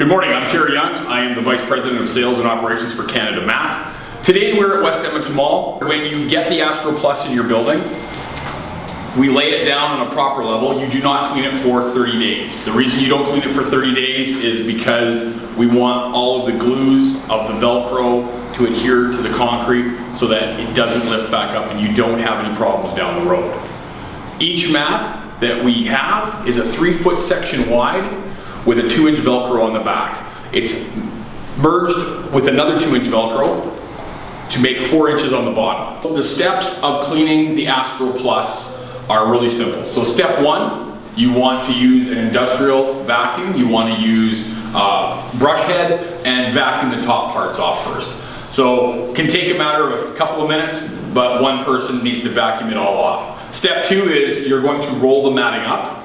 Good morning, I'm Terry Young. I am the Vice President of Sales and Operations for Canada Mat. Today we're at West Edmonton Mall. When you get the Astro Plus in your building, we lay it down on a proper level. You do not clean it for 30 days. The reason you don't clean it for 30 days is because we want all of the glues of the Velcro to adhere to the concrete so that it doesn't lift back up and you don't have any problems down the road. Each mat that we have is a 3-foot section wide with a 2-inch Velcro on the back. It's merged with another 2-inch Velcro to make 4 inches on the bottom. The steps of cleaning the Astro Plus are really simple. So step 1, you want to use an industrial vacuum. You want to use brush head and vacuum the top parts off first. So it can take a matter of a couple of minutes, but one person needs to vacuum it all off. Step 2 is you're going to roll the matting up,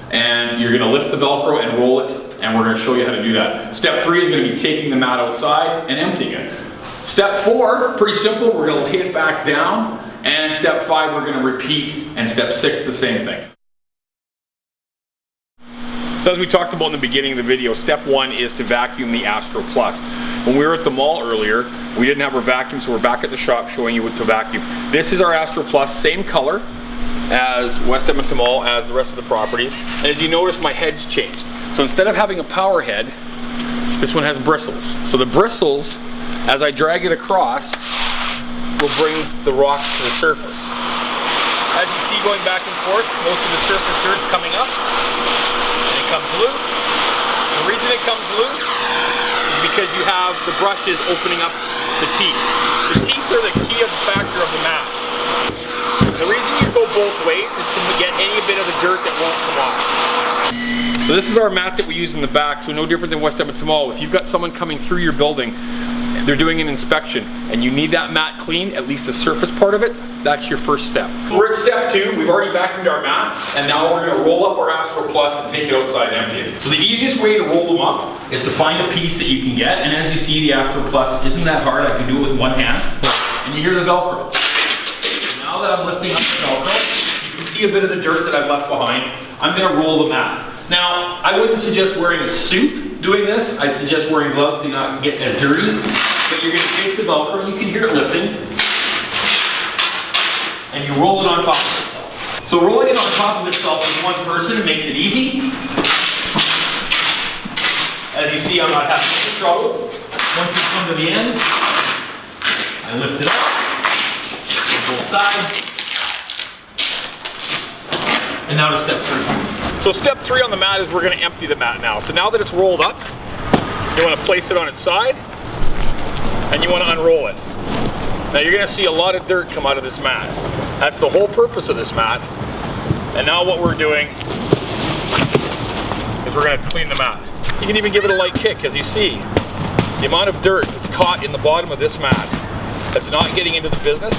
and you're going to lift the Velcro and roll it, and we're going to show you how to do that. Step 3 is going to be taking the mat outside and emptying it. Step 4, pretty simple, we're going to lay it back down, and step 5 we're going to repeat, and step 6 the same thing. So as we talked about in the beginning of the video, step 1 is to vacuum the Astro Plus. When we were at the mall earlier, we didn't have our vacuum, so we're back at the shop showing you what to vacuum. This is our Astro Plus, same color as West Edmonton Mall, as the rest of the properties. And as you notice, my head's changed. So instead of having a power head, this one has bristles. So the bristles, as I drag it across, will bring the rocks to the surface. As you see going back and forth, most of the surface dirt's coming up, and it comes loose. The reason it comes loose is because you have the brushes opening up the teeth. The teeth are the key of the factor of the mat. The reason you go both ways is to get any bit of the dirt that won't come off. So this is our mat that we use in the back, so no different than West Edmonton Mall. If you've got someone coming through your building, they're doing an inspection, and you need that mat clean, at least the surface part of it, that's your first step. We're at step 2, we've already vacuumed our mats, and now we're going to roll up our Astro Plus and take it outside and empty it. So the easiest way to roll them up is to find a piece that you can get, and as you see, the Astro Plus isn't that hard. I can do it with one hand, and you hear the Velcro. Now that I'm lifting up the Velcro, you can see a bit of the dirt that I've left behind. I'm going to roll the mat. Now, I wouldn't suggest wearing a suit doing this. I'd suggest wearing gloves to not get as dirty. But you're going to take the Velcro, you can hear it lifting, and you roll it on top of itself. So rolling it on top of itself with one person makes it easy. As you see, I'm not having any troubles. Once we come to the end, I lift it up. Both sides. And now to step 3. So step 3 on the mat is we're going to empty the mat now. So now that it's rolled up, you want to place it on its side, and you want to unroll it. Now you're going to see a lot of dirt come out of this mat. That's the whole purpose of this mat. And now what we're doing is we're going to clean the mat. You can even give it a light kick. As you see, the amount of dirt that's caught in the bottom of this mat that's not getting into the business,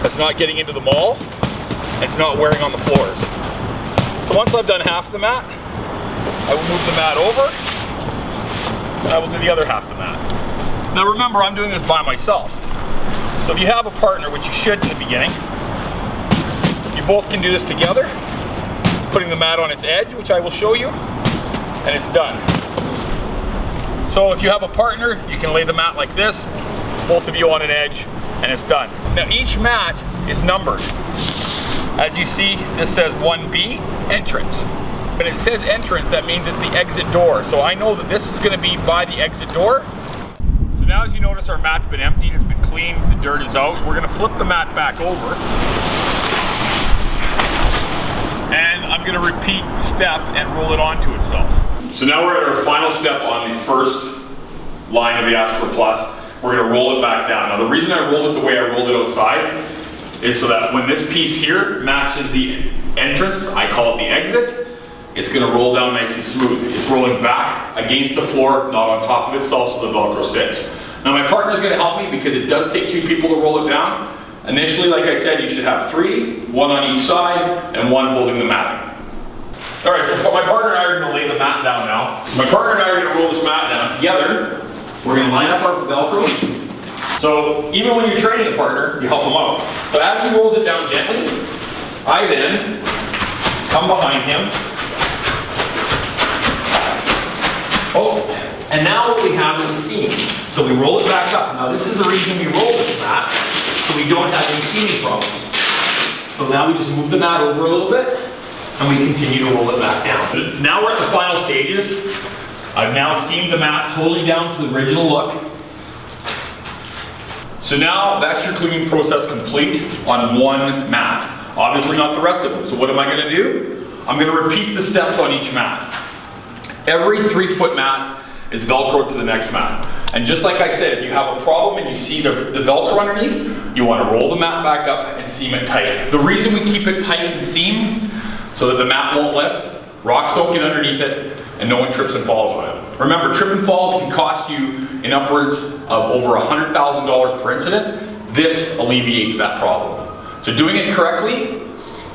that's not getting into the mall, and it's not wearing on the floors. So once I've done half the mat, I will move the mat over, and I will do the other half of the mat. Now remember, I'm doing this by myself. So if you have a partner, which you should in the beginning, you both can do this together, putting the mat on its edge, which I will show you, and it's done. So if you have a partner, you can lay the mat like this, both of you on an edge, and it's done. Now each mat is numbered. As you see, this says 1B, entrance. When it says entrance, that means it's the exit door. So I know that this is going to be by the exit door. So now as you notice, our mat's been emptied, it's been cleaned, the dirt is out. We're going to flip the mat back over. And I'm going to repeat the step and roll it onto itself. So now we're at our final step on the first line of the Astro Plus. We're going to roll it back down. Now the reason I rolled it the way I rolled it outside is so that when this piece here matches the entrance, I call it the exit, it's going to roll down nice and smooth. It's rolling back against the floor, not on top of itself, so the Velcro sticks. Now my partner's going to help me because it does take 2 people to roll it down. Initially, like I said, you should have 3, 1 on each side, and 1 holding the matting. Alright, so my partner and I are going to lay the mat down now. My partner and I are going to roll this mat down together. We're going to line up our Velcro. So even when you're training a partner, you help them out. So as he rolls it down gently, I then come behind him. Oh, And now what we have is a seam. So we roll it back up. Now this is the reason we roll this mat, so we don't have any seaming problems. So now we just move the mat over a little bit, and we continue to roll it back down. Now we're at the final stages. I've now seamed the mat totally down to the original look. So now that's your cleaning process complete on one mat. Obviously not the rest of them. So what am I gonna do? I'm gonna repeat the steps on each mat. Every 3-foot mat is Velcro to the next mat. And just like I said, if you have a problem and you see the Velcro underneath, you wanna roll the mat back up and seam it tight. The reason we keep it tight and seamed, so that the mat won't lift, rocks don't get underneath it, and no one trips and falls on it. Remember, trip and falls can cost you in upwards of over $100,000 per incident. This alleviates that problem. So doing it correctly,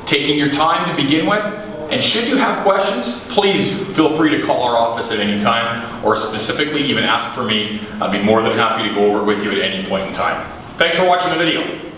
taking your time to begin with, and should you have questions, please feel free to call our office at any time, or specifically even ask for me. I'd be more than happy to go over it with you at any point in time. Thanks for watching the video.